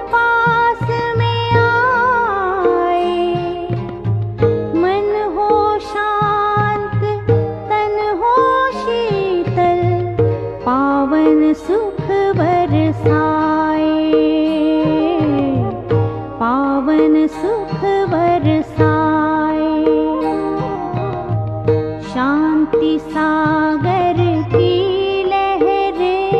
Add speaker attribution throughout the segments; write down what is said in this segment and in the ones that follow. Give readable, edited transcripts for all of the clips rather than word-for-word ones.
Speaker 1: Pass में आए, मन हो शांत तन हो शीतल, पावन सुख बरसाए, पावन सुख बरसाए। शांति सागर की लहरें,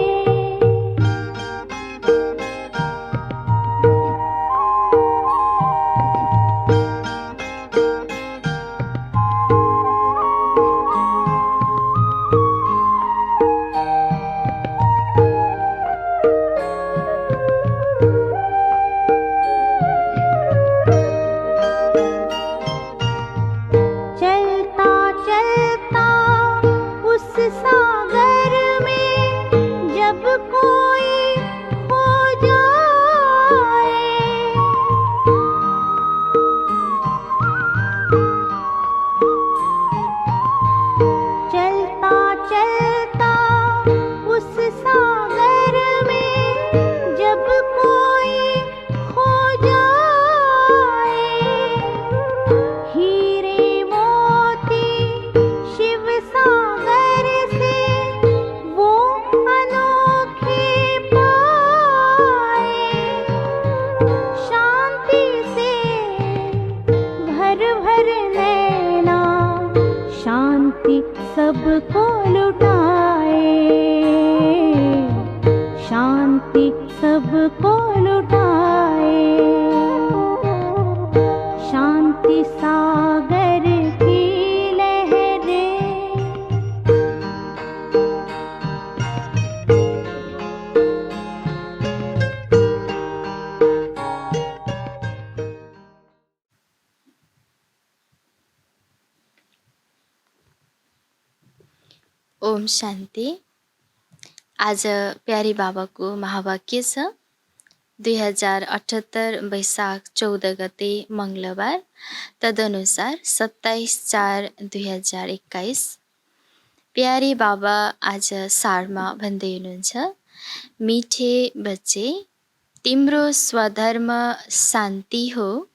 Speaker 1: चलता चलता उस सागर में जब कोई खो जाए, चलता चलता उस सागर में जब कोई खो जाए, हीरे मोती शिव सागर से वो अनोखे पाए, शांति से भर भर नैना शांति सबको लुटाए, शांति सबको लुटाए। शांति सागर की लहरें,
Speaker 2: ओम शान्ति। आज प्यारी बाबाको महावाक्य छ 2078 वैशाख 14 गते मङ्गलबार, तदनुसार 27/4/2021। प्यारी बाबा आज सारमा भन्दै हुनुहुन्छ, मिठे बच्चे, तिम्रो स्वधर्म शान्ति हो।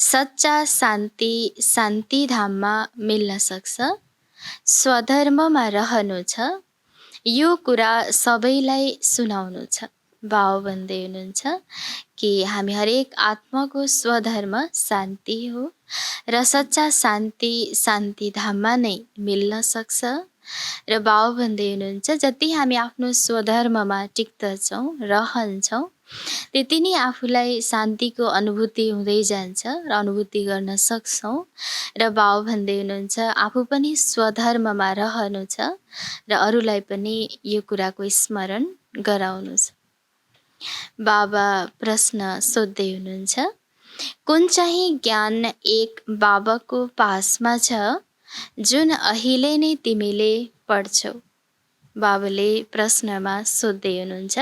Speaker 2: सच्चा शान्ति शान्ति धाममा मिल्न सक्छ। स्वधर्ममा रहनु छ, यो कुरा सबैलाई सुनाउनु छ। बाबा भन्दै हुनुहुन्छ कि हामी हरेक आत्माको स्वधर्म शान्ति हो र सच्चा शान्ति शान्ति धाममा नै मिल्न सक्छ। र बाबा भन्दै हुनुहुन्छ, जति हामी आफ्नो स्वधर्ममा टिक्दछौँ रहन्छौँ, त्यति नै आफूलाई शान्तिको अनुभूति हुँदै जान्छ र अनुभूति गर्न सक्छौँ। र बाबा भन्दै हुनुहुन्छ, आफू पनि स्वधर्ममा रहनु छ र अरूलाई पनि यो कुराको स्मरण गराउनु छ। बाबा प्रश्न सोध्दै हुनुहुन्छ, कुन चाहिँ ज्ञान एक बाबाको पासमा छ जुन अहिले नै तिमीले पढ्छौ? बाबाले प्रश्नमा सोध्दै हुनुहुन्छ,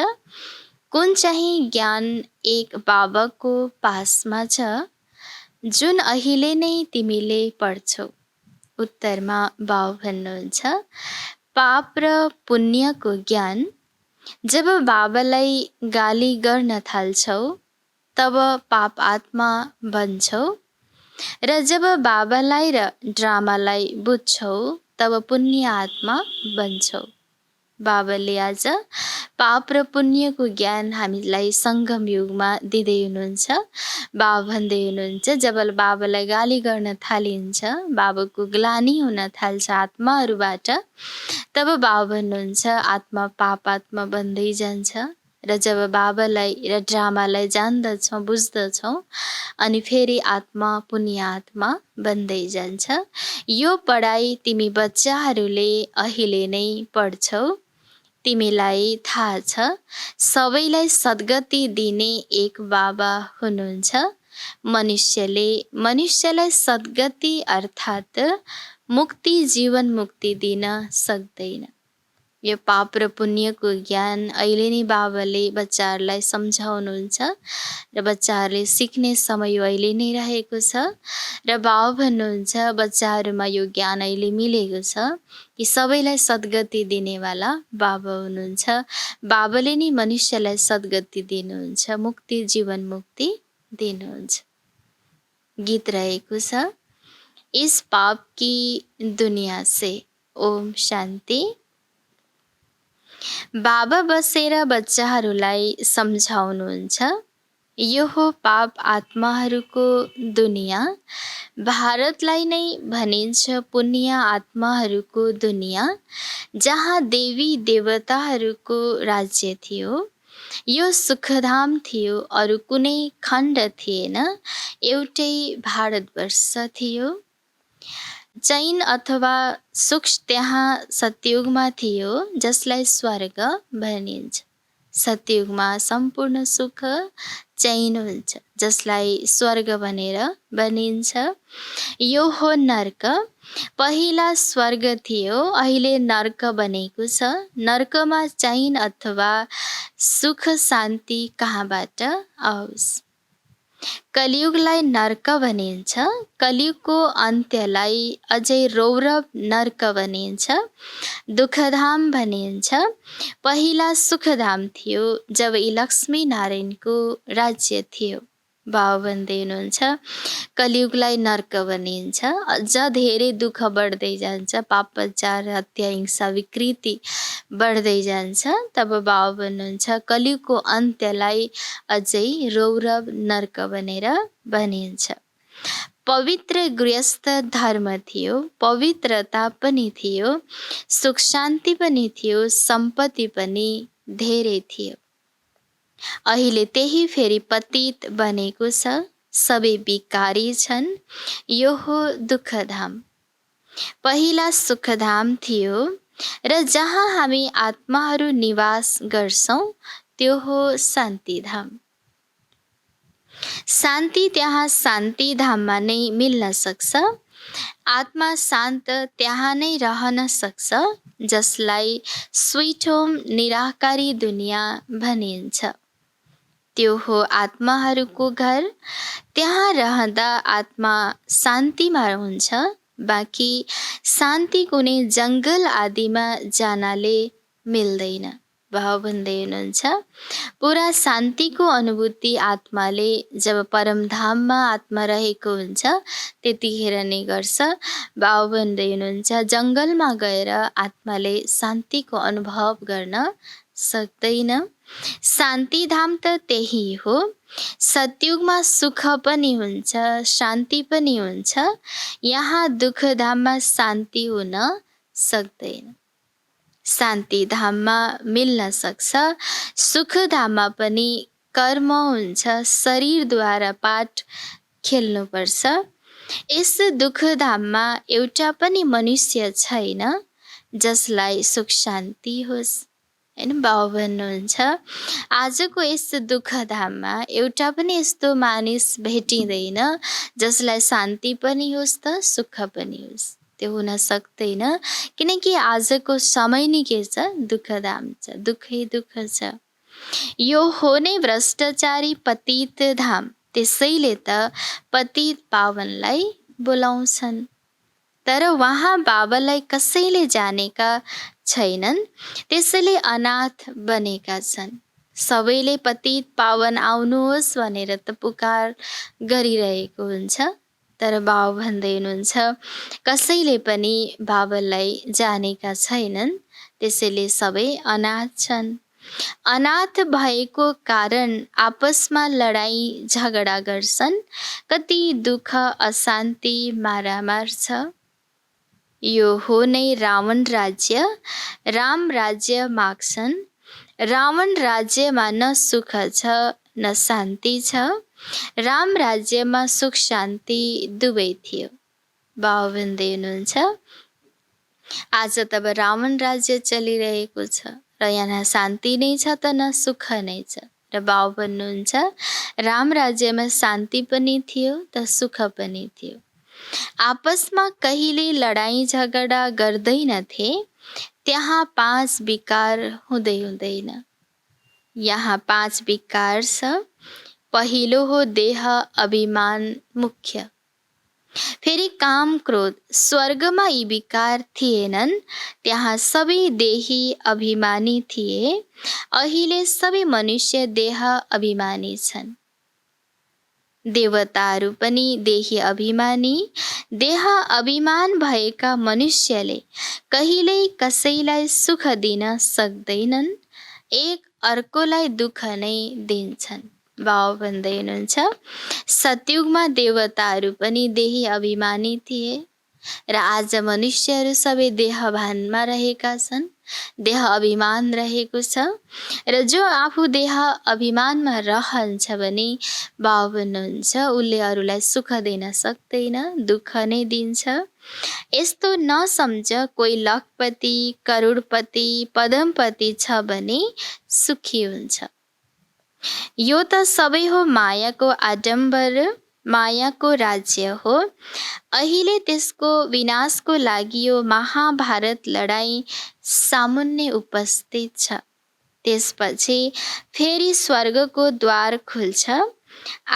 Speaker 2: कुन चाहिँ ज्ञान एक बाबाको पासमा छ जुन अहिले नै तिमीले पढ्छौ? उत्तरमा बाबा भन्नुहुन्छ, पाप र पुण्यको ज्ञान। जब बाबालाई गाली गर्न थाल्छौ तब पाप आत्मा बन्छौ, र जब बाबालाई र ड्रामालाई बुझ्छौ तब पुण्य आत्मा बन्छौ। बाबाले आज पाप र पुण्यको ज्ञान हामीलाई सङ्गम युगमा दिँदै हुनुहुन्छ। बाबा भन्दै हुनुहुन्छ, जब बाबालाई गाली गर्न थालिन्छ, बाबाको ग्लानी हुन थाल्छ आत्माहरूबाट, तब बाबा भन्नुहुन्छ आत्मा पाप आत्मा बन्दै जान्छ। र जब बाबालाई र ड्रामालाई जान्दछौँ बुझ्दछौँ, अनि फेरि आत्मा पुण्य आत्मा बन्दै जान्छ। यो पढाइ तिमी बच्चाहरूले अहिले नै पढ्छौ। तिमीलाई थाहा छ, सबैलाई सद्गति दिने एक बाबा हुनुहुन्छ। मनुष्यलाई सद्गति अर्थात् मुक्ति जीवन मुक्ति दिन सक्दैन। यो पाप र पुण्यको ज्ञान अहिले नै बाबाले बच्चाहरूलाई सम्झाउनुहुन्छ र बच्चाहरूले सिक्ने समय अहिले नै रहेको छ र बाबा भन्नुहुन्छ बच्चाहरूमा यो ज्ञान अहिले मिलेको छ कि सबैलाई सद्गति दिनेवाला बाबा हुनुहुन्छ। बाबाले नै मनुष्यलाई सद्गति दिनुहुन्छ, मुक्ति, जीवन मुक्ति दिनुहुन्छ। गीत रहेको छ, इस पाप की दुनिया से ओम शान्ति। बाबा बसेर बच्चाहरूलाई सम्झाउनुहुन्छ, यो हो पाप आत्माहरूको दुनिया। भारतलाई नै भनिन्छ पुण्य आत्माहरूको दुनिया, जहाँ देवी देवताहरूको राज्य थियो। यो सुखधाम थियो, अरू कुनै खण्ड थिएन, एउटै भारतवर्ष थियो। चैन अथवा सुख त्यहाँ सतयुगमा थियो, जसलाई स्वर्ग भनिन्छ। सतयुगमा सम्पूर्ण सुख चैन हुन्छ, जसलाई स्वर्ग भनेर भनिन्छ। यो हो नर्क, पहिला स्वर्ग थियो, अहिले नर्क बनेको छ। नर्कमा चैन अथवा सुख शान्ति कहाँबाट आओस्? कलियुगलाई नर्क भनिन्छ। कलियुगको अन्त्यलाई अझै रौरव नर्क भनिन्छ, दुःखधाम भनिन्छ। पहिला सुखधाम थियो, जब यी लक्ष्मी नारायणको राज्य थियो। बाबा भन्दै हुनुहुन्छ कलियुगलाई नर्क भनिन्छ। अझ धेरै दुःख बढ्दै जान्छ, पापाचार, हत्या, हिंसा, विकृति बढ्दै जान्छ। तब बाबा भन्नुहुन्छ कलियुगको अन्त्यलाई अझै रौरव नर्क भनेर भनिन्छ। पवित्र गृहस्थ धर्म थियो, पवित्रता पनि थियो, सुख शान्ति पनि थियो, सम्पत्ति पनि धेरै थियो। अहिले त्यही फेरि पतित बनेको छ, सबै विकारी छन्। यो हो दुःखधाम। पहिला सुखधाम थियो र जहाँ हामी आत्माहरू निवास गर्छौँ त्यो हो शान्तिधाम। शान्ति त्यहाँ शान्तिधाममा नै मिल्न सक्छ। आत्मा शान्त त्यहाँ नै रहन सक्छ, जसलाई स्वीट होम, निराकारी दुनिया भनिन्छ। त्यो हो आत्माहरूको घर। त्यहाँ रहँदा आत्मा शान्तिमा हुन्छ। बाँकी शान्ति कुनै जङ्गल आदिमा जानले मिल्दैन। बाबा भन्दै हुनुहुन्छ पुरा शान्तिको अनुभूति आत्माले जब परमधाममा आत्मा रहेको हुन्छ त्यतिखेर नै गर्छ। बाबा भन्दै हुनुहुन्छ जङ्गलमा गएर आत्माले शान्तिको अनुभव गर्न सक्दैन। शान्तिधाम त त्यही हो। सतयुगमा सुख पनि हुन्छ, शान्ति पनि हुन्छ। यहाँ दुःखधाममा शान्ति हुन सक्दैन। शान्तिधाममा मिल्न सक्छ। सुखधाममा पनि कर्म हुन्छ, शरीरद्वारा पाठ खेल्नुपर्छ। यस दुःखधाममा एउटा पनि मनुष्य छैन जसलाई सुख शान्ति होस्। हैन, बाबा भन्नुहुन्छ आजको यस दुःखधाममा एउटा पनि यस्तो मानिस भेटिँदैन जसलाई शान्ति पनि होस् त सुख पनि होस्। त्यो हुन सक्दैन, किनकि आजको समय नै के छ, दुःखधाम छ, दुःखै दुःख छ। यो हो नै भ्रष्टाचारी पतित धाम। त्यसैले त पतित पावनलाई बोलाउँछन्। तर वहाँ बाबालाई कसैले जानेका छैनन्, त्यसैले अनाथ बनेका छन्। सबैले पतित पावन आउनुहोस् भनेर त पुकार गरिरहेको हुन्छ, तर बाबा भन्दै हुनुहुन्छ कसैले पनि बाबालाई जानेका छैनन्, त्यसैले सबै अनाथ छन्। अनाथ भएको कारण आपसमा लडाई झगडा गर्छन्, कति दुःख अशान्ति मारामार छ। यो हो नै रावण राज्य। राम राज्य माग्छन्। रावण राज्यमा न सुख छ न शान्ति छ। राम राज्यमा सुख शान्ति दुवै थियो। बाबा भन्दै हुनुहुन्छ आज तब रावण राज्य चलिरहेको छ र यहाँ शान्ति नै छ त न सुख नै छ। र बाबा भन्नुहुन्छ राम राज्यमा शान्ति पनि थियो त सुख पनि थियो। आपसमा कहिले लडाई झगडा गर्दैनथे। त्यहाँ 5 विकार हुँदैन। यहाँ 5 विकार छ। पहिलो हो देह अभिमान मुख्य। फेरि काम क्रोध। स्वर्गमा यी विकार थिएनन्, त्यहाँ सबै देही अभिमानी थिए। अहिले सबै मनुष्य देह अभिमानी छन्। देवताहरू पनि देही अभिमानी। देह अभिमान भएका मनुष्यले कहिल्यै कसैलाई सुख दिन सक्दैनन्, एक अर्कोलाई दुःख नै दिन्छन्। बाबा भन्दै हुनुहुन्छ सतयुगमा देवताहरू पनि देही अभिमानी थिए र आज मनुष्यहरू सबै देहभानमा रहेका छन्। देह अभिमान रहेको छ र जो आफू देह अभिमानमा रहन्छ भने बाबा भन्नुहुन्छ उसले अरूलाई सुख दिन सक्दैन, दुःख नै दिन्छ। यस्तो नसम्झ कोही लखपति, करोडपति, पदमपति छ भने सुखी हुन्छ। यो त सबै हो मायाको आडम्बर, मायाको राज्य हो। अहिले त्यसको विनाशको लागि यो महाभारत लडाईँ सामुन्ने उपस्थित छ। त्यसपछि फेरि स्वर्गको द्वार खुल्छ।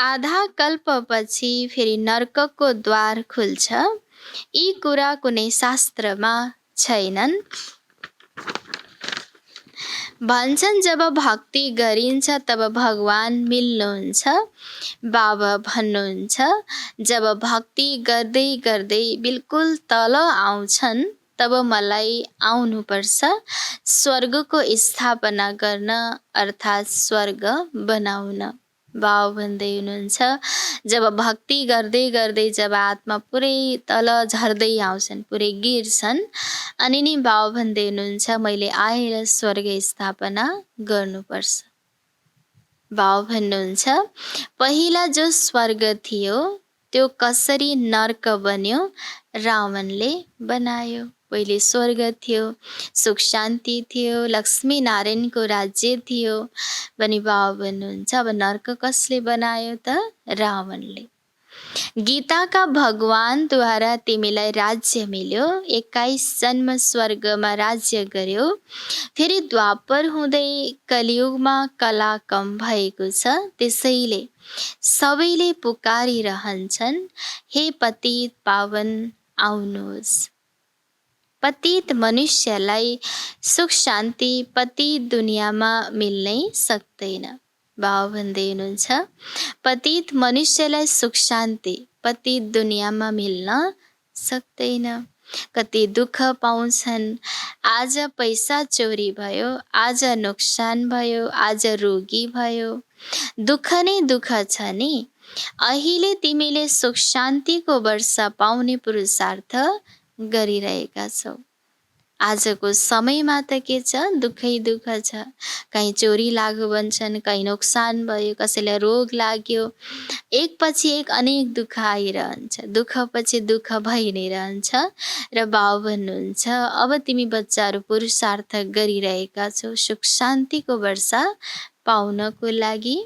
Speaker 2: आधा कल्पपछि फेरि नर्कको द्वार खुल्छ। यी कुरा कुनै शास्त्रमा छैनन्। भन्छन् जब भक्ति गरिन्छ तब भगवान मिल्नुहुन्छ। बाबा भन्नुहुन्छ जब भक्ति गर्दै गर्दै बिल्कुल तल आउँछन् तब मलाई आउनुपर्छ स्वर्गको स्थापना गर्न, अर्थात् स्वर्ग बनाउन। बाबा भन्दै हुनुहुन्छ जब भक्ति गर्दै गर्दै जब आत्मा पुरै तल झर्दै आउँछन्, पुरै गिर्छन्, अनि नि बाबा भन्दै हुनुहुन्छ मैले आएर स्वर्ग स्थापना गर्नुपर्छ। बाबा भन्नुहुन्छ पहिला जो स्वर्ग थियो त्यो कसरी नर्क बन्यो, रावणले बनायो। पहिले स्वर्ग थियो, सुख शान्ति थियो, लक्ष्मी नारायणको राज्य थियो भने बाबा भन्नुहुन्छ अब नर्क कसले बनायो त? रावणले। गीताका भगवानद्वारा तिमीलाई राज्य मिल्यो, 21 जन्म स्वर्गमा राज्य गर्यो। फेरि द्वापर हुँदै कलियुगमा कला कम भएको छ, त्यसैले सबैले पुकारिरहन्छन् हे पतित पावन आउनुहोस्। पतित मनुष्यलाई सुख शान्ति पतित दुनियाँमा मिल्नै सक्दैन। बाबा भन्दै हुनुहुन्छ पतित मनुष्यलाई सुख शान्ति पतित दुनियाँमा मिल्न सक्दैन। कति दुःख पाउँछन्। आज पैसा चोरी भयो, आज नोक्सान भयो, आज रोगी भयो, दुःख नै दुःख छ नि। अहिले तिमीले सुख शान्तिको वर्षा पाउने पुरुषार्थ गरिरहेका छौ। आजको समयमा त के छ, दुःखै दुःख छ। कहीँ चोरी लाग्यो भन्छन्, कहीँ नोक्सान भयो, कसैलाई रोग लाग्यो, एकपछि एक अनेक दुःख आइरहन्छ, दुःखपछि दुःख भइ नै रहन्छ। र बाबा भन्नुहुन्छ अब तिमी बच्चाहरू पुरुषार्थ गरिरहेका छौ सुख शान्तिको वर्षा पाउनको लागि।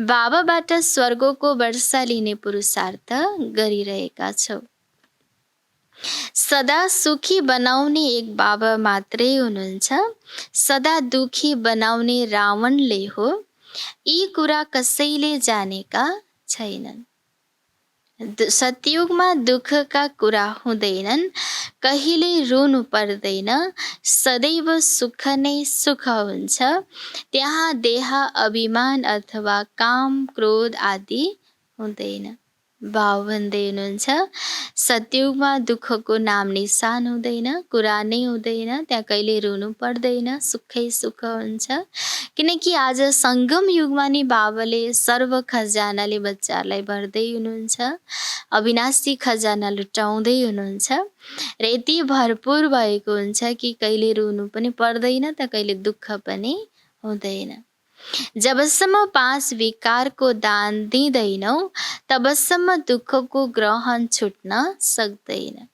Speaker 2: बाबाबाट स्वर्गको वर्षा लिने पुरुषार्थ गरिरहेका छौ। सदा सुखी बनाउने एक बाबा मात्रै हुनुहुन्छ, सदा दुखी बनाउने रावणले हो। यी कुरा कसैले जानेका छैनन्। सतयुगमा दुःखका कुरा हुँदैनन्, कहिले रुनु पर्दैन, सदैव सुख नै सुख हुन्छ। त्यहाँ देह अभिमान अथवा काम क्रोध आदि हुँदैन। बाबा भन्दै हुनुहुन्छ सतयुगमा दुःखको नाम निशान हुँदैन, कुरा नै हुँदैन, त्यहाँ कहिले रुनु पर्दैन, सुखै सुख हुन्छ। किनकि आज सङ्गम युगमा नि बाबाले सर्व खजानाले बच्चाहरूलाई भर्दै हुनुहुन्छ, अविनाशी खजाना लुटाउँदै हुनुहुन्छ र यति भरपुर भएको हुन्छ कि कहिले रुनु पनि पर्दैन त कहिले दुःख पनि हुँदैन। जबसम्म 5 विकारको दान दिँदैनौ तबसम्म दुःखको ग्रहण छुट्न सक्दैन।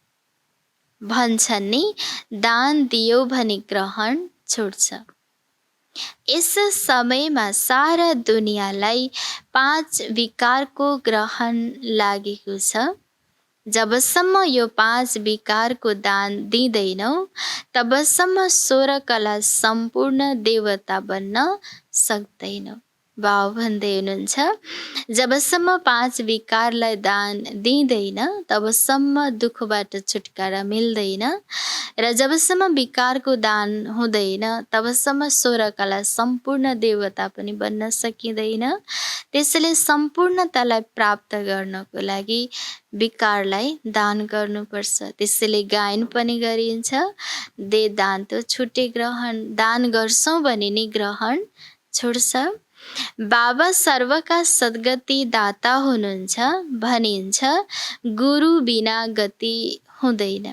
Speaker 2: भन्छन् नि दान दियो भने ग्रहण छुट्छ। यस समयमा सारा दुनियाँलाई 5 विकारको ग्रहण लागेको छ। जबसम्म यो 5 विकारको दान दिँदैनौ तबसम्म 16 कला सम्पूर्ण देवता बन्न सक्दैनौ। बाबा भन्दै हुनुहुन्छ जबसम्म 5 विकारलाई दान दिँदैन तबसम्म दुःखबाट छुटकारा मिल्दैन र जबसम्म विकारको दान हुँदैन तबसम्म 16 कला सम्पूर्ण देवता पनि बन्न सकिँदैन। त्यसैले सम्पूर्णतालाई प्राप्त गर्नको लागि विकारलाई दान गर्नुपर्छ। त्यसैले गायन पनि गरिन्छ, दे दान त छुटे ग्रहण, दान गर्छौँ भने नि ग्रहण छुट्छ। बाबा सर्वका सद्गति दाता हुनुहुन्छ भनिन्छ, गुरु बिना गति हुँदैन।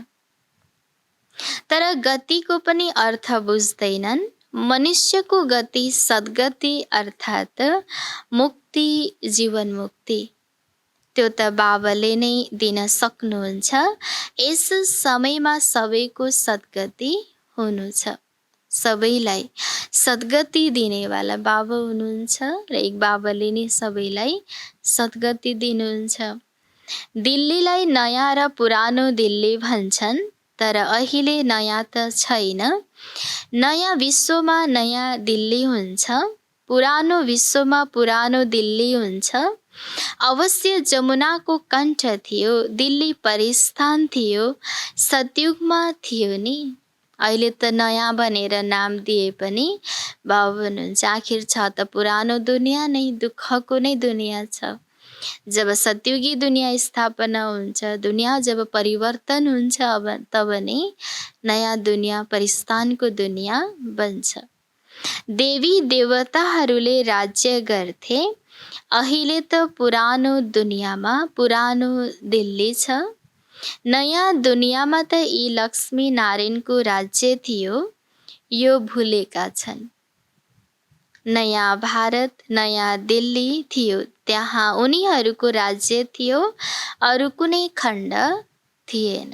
Speaker 2: तर गतिको पनि अर्थ बुझ्दैनन्। मनुष्यको गति सद्गति अर्थात् मुक्ति, जीवन मुक्ति, त्यो त बाबाले नै दिन सक्नुहुन्छ। यस समयमा सबैको सद्गति हुनु छ। सबैलाई सद्गति दिनेवाला बाबा हुनुहुन्छ र एक बाबाले नै सबैलाई सद्गति दिनुहुन्छ। दिल्लीलाई नयाँ र पुरानो दिल्ली भन्छन्, तर अहिले नयाँ त छैन। नयाँ विश्वमा नयाँ दिल्ली हुन्छ, पुरानो विश्वमा पुरानो दिल्ली हुन्छ। अवश्य जमुनाको कण्ठ थियो, दिल्ली परिस्थान थियो, सतयुगमा थियो नि। अहिले त नयाँ भनेर नाम दिए पनि बाबा भन्नुहुन्छ आखिर छ त पुरानो दुनियाँ नै, दुःखको नै दुनियाँ छ। जब सतयुगी दुनियाँ स्थापना हुन्छ, दुनियाँ जब परिवर्तन हुन्छ तब नै नयाँ दुनियाँ परिस्थानको दुनियाँ बन्छ। देवी देवताहरूले राज्य गर्थे। अहिले त पुरानो दुनियाँमा पुरानो दिल्ली छ। नयाँ दुनियाँमा त यी लक्ष्मी नारायणको राज्य थियो, यो भुलेका छन्। नयाँ भारत, नयाँ दिल्ली थियो, त्यहाँ उनीहरूको राज्य थियो, अरू कुनै खण्ड थिएन।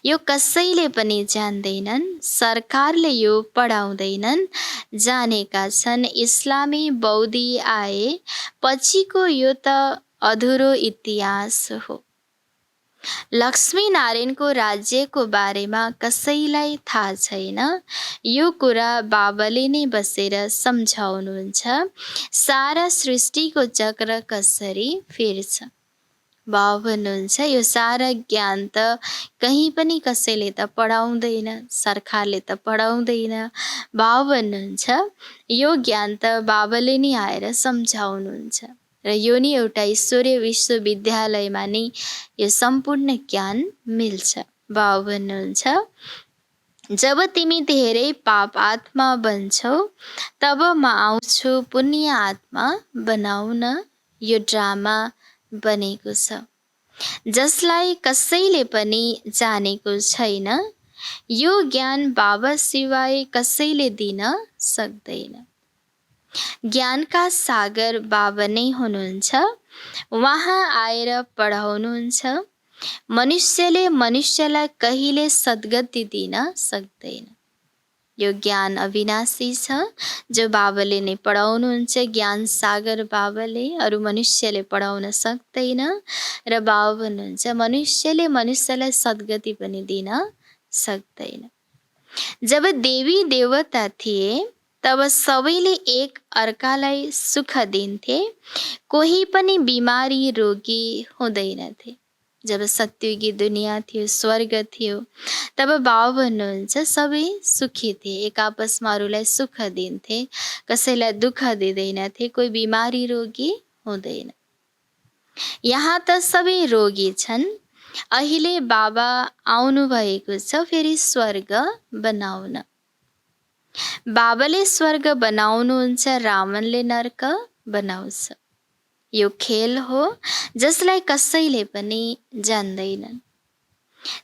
Speaker 2: यो कसैले पनि जान्दैनन्, सरकारले यो पढाउँदैनन्। जानेका छन् इस्लामी बौद्धी आए पछिको यो त अधुरो इतिहास हो। लक्ष्मी नारायणको राज्यको बारेमा कसैलाई थाहा छैन। यो कुरा बाबाले नै बसेर सम्झाउनुहुन्छ, सारा सृष्टिको चक्र कसरी फिर्छ। बाबा भन्नुहुन्छ यो सारा ज्ञान त कहीँ पनि कसैले त पढाउँदैन, सरकारले त पढाउँदैन। बाबा भन्नुहुन्छ यो ज्ञान त बाबाले नै आएर सम्झाउनुहुन्छ र यो नि एउटा ईश्वरीय विश्वविद्यालयमा नै यो सम्पूर्ण ज्ञान मिल्छ। बाबा भन्नुहुन्छ जब तिमी धेरै पाप आत्मा बन्छौ तब म आउँछु पुण्य आत्मा बनाउन। यो ड्रामा बनेको छ जसलाई कसैले पनि जानेको छैन। यो ज्ञान बाबा सिवाय कसैले दिन सक्दैन। ज्ञानका सागर बाबा नै हुनुहुन्छ, उहाँ आएर पढाउनुहुन्छ। मनुष्यले मनुष्यलाई कहिले सद्गति दिन सक्दैन। यो ज्ञान अविनाशी छ जो बाबाले नै पढाउनुहुन्छ। ज्ञान सागर बाबाले, अरू मनुष्यले पढाउन सक्दैन। र बाबा भन्नुहुन्छ मनुष्यले मनुष्यलाई सद्गति पनि दिन सक्दैन। जब देवी देवता थिए तब सबैले एक अर्कालाई सुख दिन्थे, कोही पनि बिमारी रोगी हुँदैनथे। जब सत्युगी दुनियाँ थियो, स्वर्ग थियो, तब बाबा भन्नुहुन्छ सबै सुखी थिए, एक आपसमा अरूलाई सुख दिन्थे, कसैलाई दुःख दिँदैनथे, कोही बिमारी रोगी हुँदैन। यहाँ त सबै रोगी छन्। अहिले बाबा आउनु भएको छ फेरि स्वर्ग बनाउन। बाबाले स्वर्ग बनाउनुहुन्छ, रावणले नर्क बनाउँछ। यो खेल हो जसलाई कसैले पनि जान्दैनन्।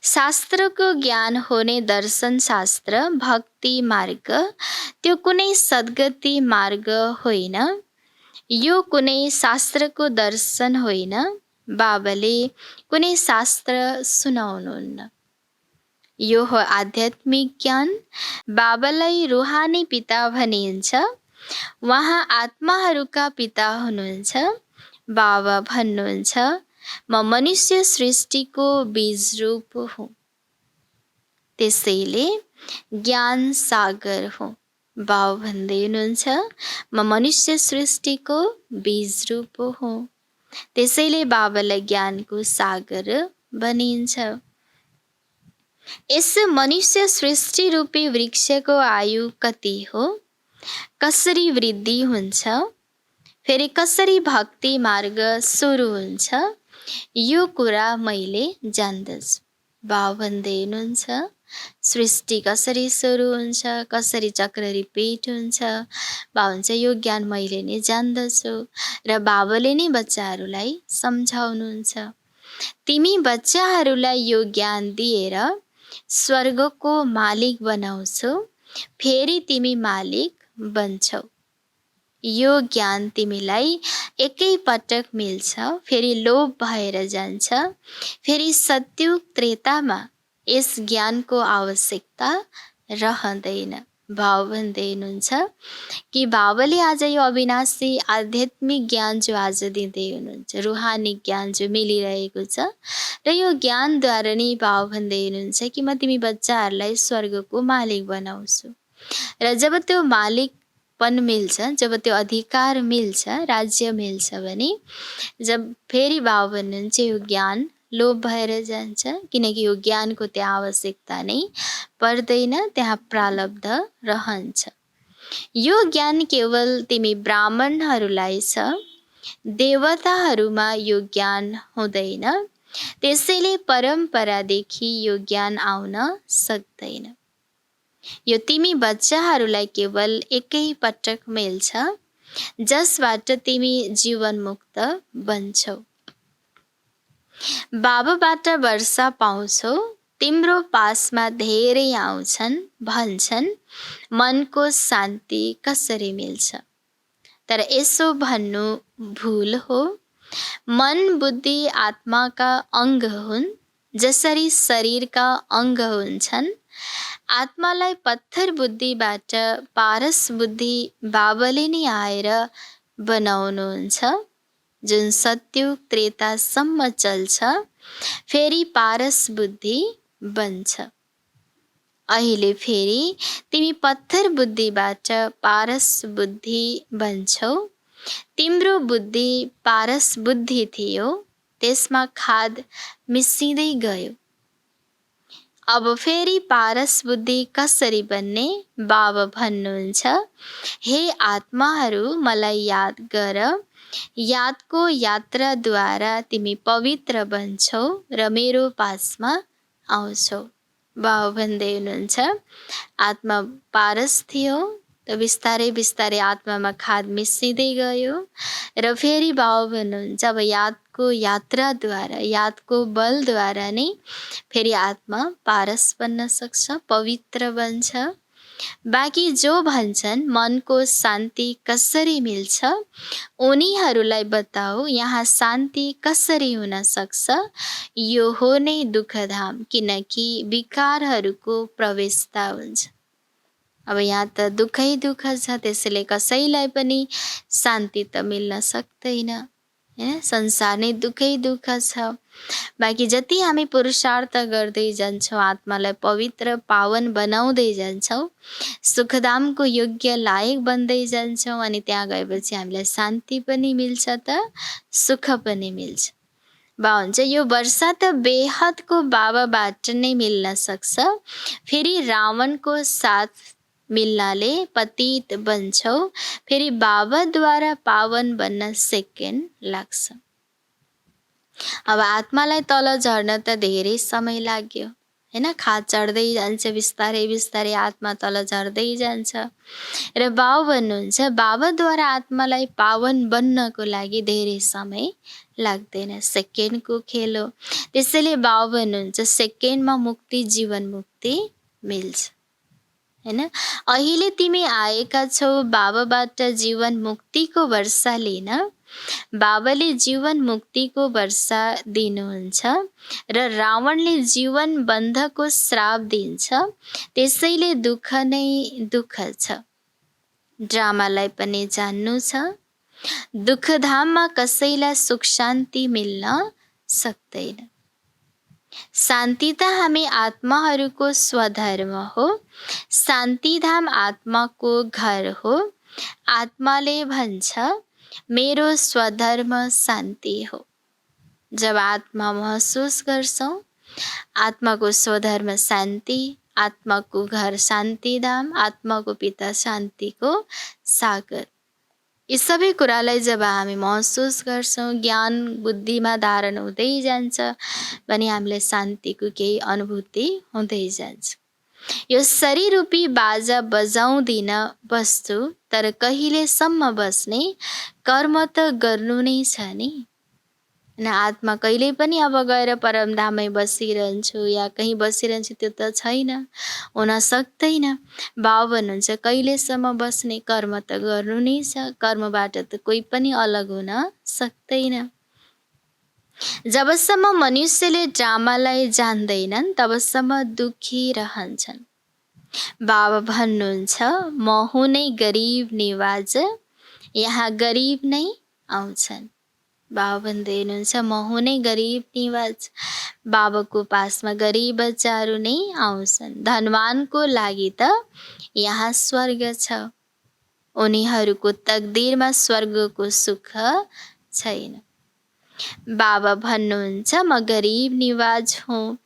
Speaker 2: शास्त्रको ज्ञान हुने दर्शन शास्त्र, भक्ति मार्ग, त्यो कुनै सद्गति मार्ग होइन। यो कुनै शास्त्रको दर्शन होइन। बाबाले कुनै शास्त्र सुनाउनुहुन्न। यो हो आध्यात्मिक ज्ञान। बाबालाई रुहानी पिता भनिन्छ। उहाँ आत्माहरूका पिता हुनुहुन्छ। बाबा भन्नुहुन्छ म मनुष्य सृष्टिको बीज रूप हुँ, त्यसैले ज्ञान सागर हुँ। बाउ भन्दै हुनुहुन्छ, म मनुष्य सृष्टिको बीज रूप हुँ, त्यसैले बाबालाई ज्ञानको सागर भनिन्छ। यस मनुष्य सृष्टि रूपी वृक्षको आयु कति हो, कसरी वृद्धि हुन्छ, फेरि कसरी भक्ति मार्ग सुरु हुन्छ, यो कुरा मैले जान्दछु। बाउ भन्दै हुनुहुन्छ, सृष्टि कसरी सुरु हुन्छ, कसरी चक्र रिपिट हुन्छ, बाउ भन्छ यो ज्ञान मैले नै जान्दछु। र बाबाले नै बच्चाहरूलाई सम्झाउनुहुन्छ, तिमी बच्चाहरूलाई यो ज्ञान दिएर स्वर्गको मालिक बनाउँछौ, फेरि तिमी मालिक बन्छौ। यो ज्ञान तिमीलाई एकै पटक मिल्छ, फेरि लोभ भएर जान्छ, फेरि सत्युग त्रेतामा यस ज्ञानको आवश्यकता रहँदैन। बाउ भन्दै हुनुहुन्छ कि बाबाले आज यो अविनाशी आध्यात्मिक ज्ञान जो आज दिँदै हुनुहुन्छ, रुहानी ज्ञान जो मिलिरहेको छ, र यो ज्ञानद्वारा नै बाउ भन्दै हुनुहुन्छ कि म तिमी बच्चाहरूलाई स्वर्गको मालिक बनाउँछु। र जब त्यो मालिकपन मिल्छ, जब त्यो अधिकार मिल्छ, राज्य मिल्छ भने जब फेरि बाउ भन्नुहुन्छ यो ज्ञान लोभ भएर जान्छ, किनकि यो ज्ञानको त्यहाँ आवश्यकता नै पर्दैन, त्यहाँ प्रालब्ध रहन्छ। यो ज्ञान केवल तिमी ब्राह्मणहरूलाई छ, देवताहरूमा यो ज्ञान हुँदैन, त्यसैले परम्परादेखि यो ज्ञान आउन सक्दैन। यो तिमी बच्चाहरूलाई केवल एकै पटक मिल्छ, जसबाट तिमी जीवनमुक्त बन्छौ। बाबाबाट वर्षा पाउँछौ, तिम्रो पासमा धेरै आउँछन्, भन्छन् मनको शान्ति कसरी मिल्छ। तर यसो भन्नु भुल हो। मन बुद्धि आत्माका अङ्ग हुन्, जसरी शरीरका अङ्ग हुन्छन्। आत्मालाई पत्थर बुद्धिबाट पारस बुद्धि बाबाले नै आएर बनाउनुहुन्छ, जुन सत्युग त्रेतासम्म चल्छ, फेरि पारस बुद्धि बन्छ। अहिले फेरि तिमी पत्थर बुद्धिबाट पारस बुद्धि बन्छौ। तिम्रो बुद्धि पारस बुद्धि थियो, त्यसमा खाद मिसिँदै गयो। अब फेरि पारस बुद्धि कसरी बन्ने, बाबा भन्नुहुन्छ, हे आत्माहरू मलाई याद गर, यादको यात्राद्वारा तिमी पवित्र बन्छौ र मेरो पासमा आउँछौ। बाबा भन्दै हुनुहुन्छ, आत्मा पारस थियो, त बिस्तारै बिस्तारै आत्मामा खाद मिसिँदै गयो, र फेरि बाबा भन्नुहुन्छ अब यादको यात्राद्वारा, यादको बलद्वारा नै फेरि आत्मा पारस बन्न सक्छ, पवित्र बन्छ। बाँकी जो भन्छन् मनको शान्ति कसरी मिल्छ, उनीहरूलाई बताऊ यहाँ शान्ति कसरी हुन सक्छ। यो हो नै दुःखधाम, किनकि विकारहरूको प्रवेशता हुन्छ। अब यहाँ त दुःखै दुःख छ, त्यसैले कसैलाई पनि शान्ति त मिल्न सक्दैन, हैन। संसार नै दुःखै दुःख छ। बाँकी जति हामी पुरुषार्थ गर्दै जान्छौँ, आत्मालाई पवित्र पावन बनाउँदै जान्छौँ, सुखधामको योग्य लायक बन्दै जान्छौँ, अनि त्यहाँ गएपछि हामीलाई शान्ति पनि मिल्छ त सुख पनि मिल्छ। बा हुन्छ यो वर्षा त बेहदको बाबाबाट नै मिल्न सक्छ, फेरि रावणको साथ मिल्नाले पतित बन्छौ, फेरि बाबाद्वारा पावन बन्न सेकेन्ड लाग्छ। अब आत्मालाई तल झर्न त धेरै समय लाग्यो, हैन। खाद चढ्दै जान्छ, बिस्तारै बिस्तारै आत्मा तल झर्दै जान्छ। र बाउ भन्नुहुन्छ बाबाद्वारा आत्मालाई पावन बन्नको लागि धेरै समय लाग्दैन, सेकेन्डको खेल हो। त्यसैले बाउ भन्नुहुन्छ सेकेन्डमा मुक्ति, जीवन मुक्ति मिल्छ, हैन। अहिले तिमी आएका छौ बाबाबाट जीवन मुक्तिको वर्षा लिन। बाबाले जीवन मुक्तिको वर्षा दिनुहुन्छ र रावणले जीवन बन्धको श्राप दिन्छ, त्यसैले दुःख नै दुःख छ। ड्रामालाई पनि जान्नु छ, दुःखधाममा कसैलाई सुख शान्ति मिल्न सक्दैन। शान्ति त हामी आत्माहरूको स्वधर्म हो। शान्तिधाम आत्माको घर हो। आत्माले भन्छ मेरो स्वधर्म शान्ति हो। जब आत्मा महसुस गर्छौँ आत्माको स्वधर्म शान्ति, आत्माको घर शान्तिधाम, आत्माको पिता शान्तिको सागर, यी सबै कुरालाई जब हामी महसुस गर्छौँ, ज्ञान बुद्धिमा धारण हुँदै जान्छ भने हामीलाई शान्तिको केही अनुभूति हुँदै जान्छ। यो शरीर रूपी बाजा बजाउँदिन बस्छु, तर कहिलेसम्म बस्ने, कर्म त गर्नु नै छ नि। न आत्मा कहिले पनि अब गएर परमधाममै बसिरहन्छु या कहीँ बसिरहन्छु त्यो त छैन, हुन सक्दैन। बाबा भन्नुहुन्छ कहिलेसम्म बस्ने, कर्म त गर्नु नै छ, कर्मबाट त कोही पनि अलग हुन सक्दैन। जबसम्म मनुष्यले ड्रामालाई जान्दैनन् तबसम्म दुखी रहन्छन्। बाबा भन्नुहुन्छ म हुनै गरिब निवाज, यहाँ गरिब नै आउँछन्। बाबा भन्दै हुनुहुन्छ म हुनै गरिब निवाज, बाबाको पासमा गरिब बच्चाहरू नै आउँछन्। धनवानको लागि त यहाँ स्वर्ग छ, उनीहरूको तकदिरमा स्वर्गको सुख छैन। बाबा भन्नुहुन्छ म गरिब निवाज हुँ,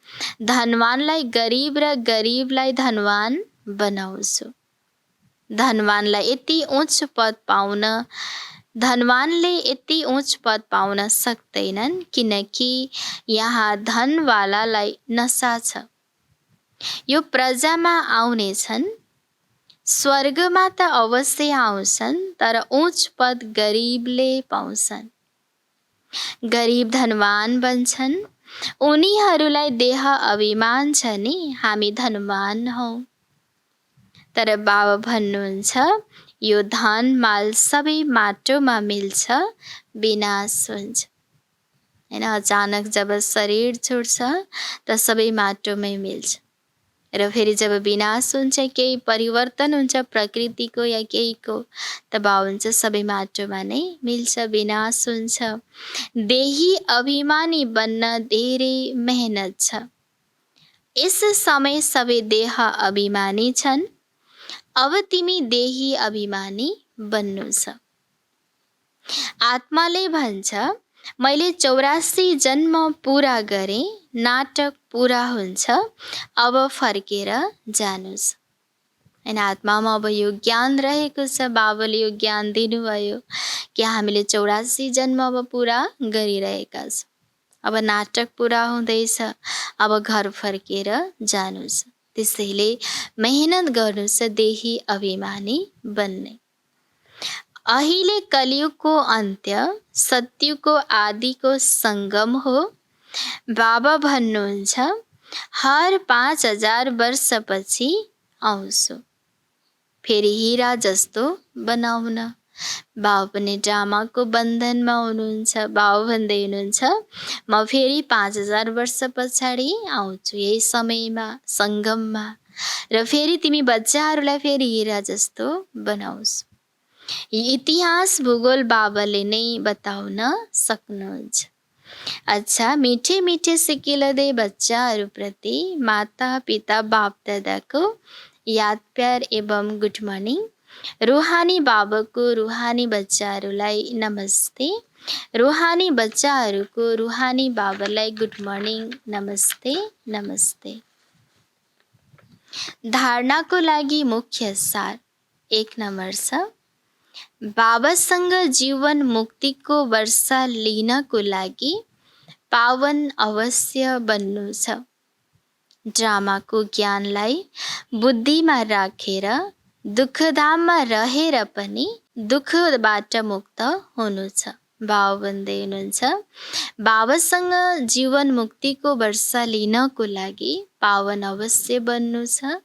Speaker 2: धनवानलाई गरिब र गरिबलाई धनवान बनाउँछु। धनवानलाई यति उच्च पद पाउन, धनवानले यति उच्च पद पाउन सक्दैनन् किनकि यहाँ धनवालालाई नशा छ। यो प्रजामा आउने छन्, स्वर्गमा त अवश्य आउँछन्, तर उच्च पद गरिबले पाउँछन्। गरिब धनवान बन्छन्, उनीहरूलाई देह अभिमान छ नि हामी धनवान हौँ। तर बाबा भन्नुहुन्छ यो धन माल सबै माटोमा मिल्छ, विनाश हुन्छ। हैन, अचानक जब शरीर छुट्छ त सबै माटोमै मिल्छ र फेरि जब विनाश हुन्छ, केही परिवर्तन हुन्छ प्रकृतिको या केहीको, त बाबा हुन्छ सबै माटोमा नै मिल्छ, विनाश हुन्छ। देही अभिमानी बन्न धेरै मेहनत छ। यस समय सबै देह अभिमानी छन्, अब तिमी देही अभिमानी बन्नु छ। आत्माले भन्छ मैले 84 जन्म पूरा गरेँ, नाटक पूरा हुन्छ, अब फर्केर जानुस्। हैन, आत्मामा अब यो ज्ञान रहेको छ। बाबाले यो ज्ञान दिनुभयो कि हामीले 84 जन्म अब पूरा गरिरहेका छौँ, अब नाटक पूरा हुँदैछ, अब घर फर्केर जानुस्। त्यसैले मेहनत गर्नुस् देही अभिमानी बन्ने। अहिले कलियुगको अन्त्य सत्यको आदिको सङ्गम हो। बाबा भन्नुहुन्छ हर 5000 वर्षपछि आउँछु, फेरि हिरा जस्तो बनाउन। बाबा पनि ड्रामाको बन्धनमा हुनुहुन्छ। बाबा भन्दै हुनुहुन्छ म फेरि 5000 वर्ष पछाडि आउँछु, यही समयमा सङ्गममा, र फेरि तिमी बच्चाहरूलाई फेरि हिरा जस्तो बनाउँछु। इतिहास भूगोल बाबाले नै बताउन सक्नुहुन्छ। अच्छा, मिठे मिठे सिकिलदै बच्चाहरूप्रति माता पिता बाप दादाको याद प्यार एवं गुड मर्निङ। रूहानी बाबाको रूहानी बच्चाहरूलाई नमस्ते, रूहानी बच्चाहरूको रूहानी बाबालाई गुड मर्निङ, नमस्ते नमस्ते। धारणाको लागि मुख्य सार 1 नम्बर छ बाबासँग जीवन मुक्तिको वर्षा लिनको लागि पावन अवश्य बन्नु छ। ड्रामाको ज्ञानलाई बुद्धिमा राखेर दुःखधाममा रहेर पनि दुःखबाट मुक्त हुनु छ। बाबा भन्दै हुनुहुन्छ बाबासँग जीवन मुक्तिको वर्षा लिनको लागि पावन अवश्य बन्नु छ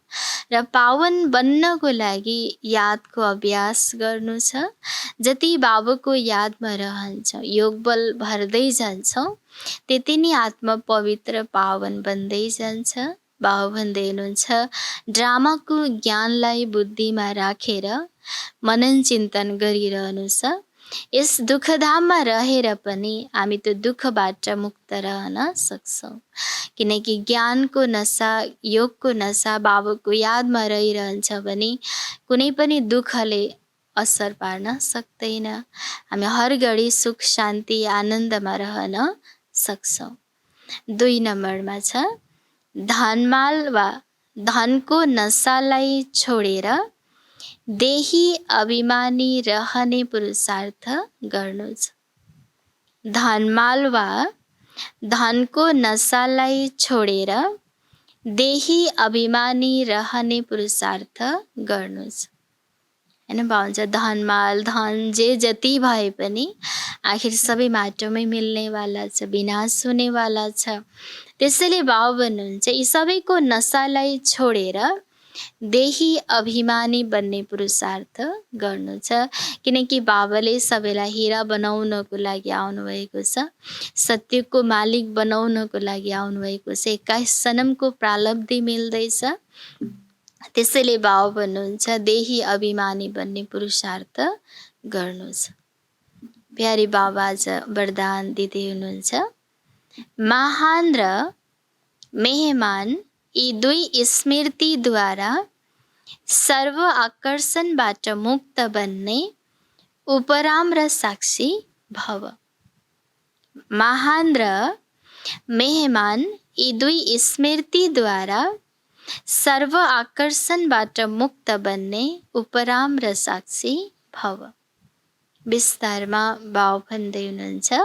Speaker 2: र पावन बन्नको लागि यादको अभ्यास गर्नु छ। जति बाबाको यादमा रहन्छ, योग बल भर्दै जान्छौँ, त्यति नै आत्मा पवित्र पावन बन्दै जान्छ। बाबा भन्दै हुनुहुन्छ ड्रामाको ज्ञानलाई बुद्धिमा राखेर मनन चिन्तन गरिरहनु छ यस दुःखधाममा रहेर पनि हामी त्यो दुःखबाट मुक्त रहन सक्छौँ। किनकि ज्ञानको नशा, योगको नशा बाबाको यादमा रहिरहन्छ भने कुनै पनि दुःखले असर पार्न सक्दैन। हामी हर घडी सुख शान्ति आनन्दमा रहन सक्छौँ। 2 नम्बरमा छ धनमाल वा धनको नशालाई छोडेर देही अभिमानी रहने पुरुषार्थ गर्नु छ। धनमाल वा धनको नशालाई छोडेर देही अभिमानी रहने पुरुषार्थ गर्नु छ। हैन भन्छ धनमाल धन जे जति भए पनि आखिर सबै माटोमै मिल्नेवाला छ, विनाश हुनेवाला छ। त्यसैले बाबा भन्नुहुन्छ यी सबैको नशालाई छोडेर देही अभिमानी बन्ने पुरुषार्थ गर्नु छ। किनकि बाबाले सबैलाई हिरा बनाउनको लागि आउनुभएको छ, सत्यको मालिक बनाउनको लागि आउनुभएको छ। 21 जन्मको प्रालब्धि मिल्दैछ। त्यसैले बाबा भन्नुहुन्छ देही अभिमानी बन्ने पुरुषार्थ गर्नु छ। प्यारी बाबा आज वरदान दिँदै हुनुहुन्छ, महान र मेहमान यी 2 स्मृतिद्वारा सर्व आकर्षणबाट मुक्त बन्ने उपराम र साक्षी भव। महान र मेहमान यी 2 स्मृतिद्वारा सर्व आकर्षणबाट मुक्त बन्ने उपराम र साक्षी भव। विस्तारमा बाबा भन्दै हुनुहुन्छ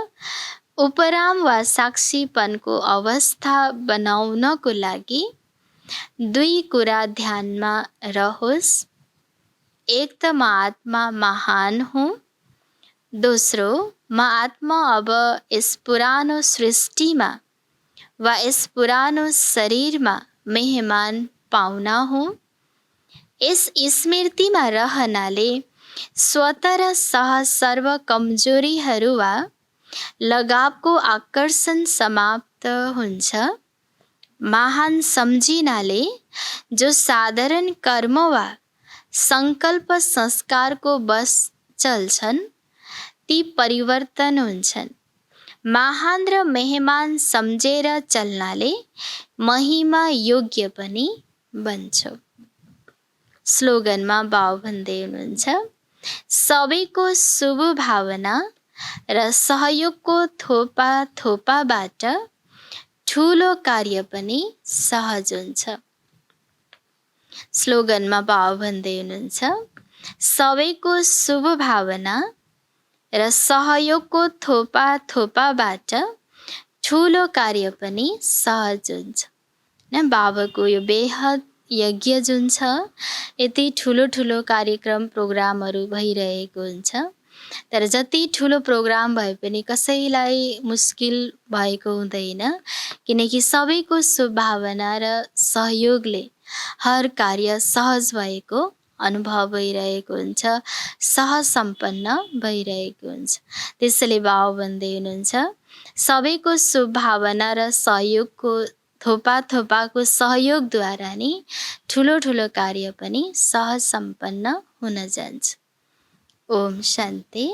Speaker 2: उपराम वा साक्षीपनको अवस्था बनाउनको लागि 2 कुरा ध्यानमा रहोस्। एक त म आत्मा महान हूँ, दोस्रो म आत्मा अब यस पुरानो सृष्टिमा वा यस पुरानो शरीरमा मेहमान पाहुना हूँ। यस स्मृतिमा रहनाले स्वतः र सहज सर्व कमजोरीहरू वा लगावको आकर्षण समाप्त हुन्छ। महान सम्झिनाले जो साधारण कर्म वा संकल्प संस्कारको बस चल्छन् ती परिवर्तन हुन्छन्। महान र मेहमान सम्झेर चल्नाले महिमा योग्य पनि बन्छौ। स्लोगनमा बाबा भन्दै हुनुहुन्छ सबैको शुभ भावना र सहयोगको थोपा थोपाबाट ठुलो कार्य पनि सहज हुन्छ। स्लोगनमा बाबा भन्दै हुनुहुन्छ सबैको शुभ भावना र सहयोगको थोपा थोपाबाट ठुलो कार्य पनि सहज हुन्छ। न बाबाको यो बेहद यज्ञ जुन छ यति ठुलो ठुलो कार्यक्रम प्रोग्रामहरू भइरहेको हुन्छ। तर जति ठुलो प्रोग्राम भए पनि कसैलाई मुस्किल भएको हुँदैन। किनकि सबैको शुभभावना र सहयोगले हर कार्य सहज भएको अनुभव भइरहेको हुन्छ, सहज सम्पन्न भइरहेको हुन्छ। त्यसैले बाबा भन्दै हुनुहुन्छ सबैको शुभभावना र सहयोगको थोपा थोपाको सहयोगद्वारा नै ठुलो ठुलो कार्य पनि सहज सम्पन्न हुन जान्छ। ओम शान्ति।